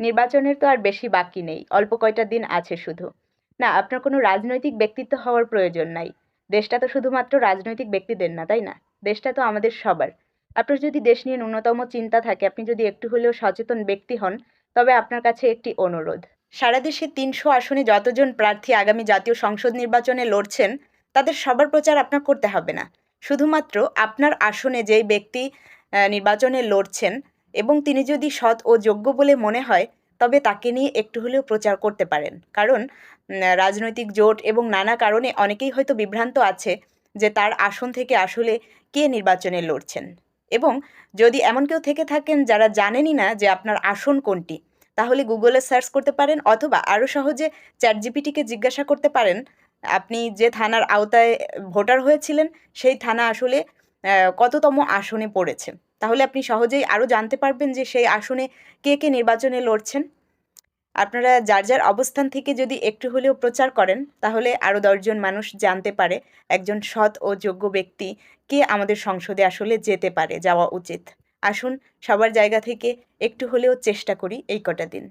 নির্বাচনের তো আর বেশি বাকি নেই, অল্প কয়টা দিন আছে শুধু। না, আপনার কোনো রাজনৈতিক ব্যক্তিত্ব হওয়ার প্রয়োজন নাই। দেশটা তো শুধুমাত্র রাজনৈতিক ব্যক্তিদের না, তাই না? দেশটা তো আমাদের সবার। আপনার যদি দেশ নিয়ে ন্যূনতম চিন্তা থাকে, আপনি যদি একটু হলেও সচেতন ব্যক্তি হন, তবে আপনার কাছে একটি অনুরোধ। সারা দেশে ৩০০ আসনে যতজন প্রার্থী আগামী জাতীয় সংসদ নির্বাচনে লড়ছেন, তাদের সবার প্রচার আপনার করতে হবে না। শুধুমাত্র আপনার আসনে যেই ব্যক্তি নির্বাচনে লড়ছেন এবং তিনি যদি সৎ ও যোগ্য বলে মনে হয়, তবে তাকে নিয়ে একটু হলেও প্রচার করতে পারেন। কারণ রাজনৈতিক জোট এবং নানা কারণে অনেকেই হয়তো বিভ্রান্ত আছে যে তার আসন থেকে আসলে কে নির্বাচনে লড়ছেন। এবং যদি এমন কেউ থেকে থাকেন যারা জানেনই না যে আপনার আসন কোনটি, তাহলে গুগলে সার্চ করতে পারেন, অথবা আরও সহজে চ্যাটজিপিটিকে জিজ্ঞাসা করতে পারেন আপনি যে থানার আওতায় ভোটার হয়েছিলেন সেই থানা আসলে কততম আসনে পড়েছে। তাহলে আপনি সহজেই আরও জানতে পারবেন যে সেই আসনে কে কে নির্বাচনে লড়ছেন। আপনারা যার যার অবস্থান থেকে যদি একটু হলেও প্রচার করেন, তাহলে আরও ১০ জন মানুষ জানতে পারে একজন সৎ ও যোগ্য ব্যক্তি কে আমাদের সংসদে আসলে যেতে পারে, যাওয়া উচিত। আসুন সবার জায়গা থেকে একটু হলেও চেষ্টা করি এই কটা দিন।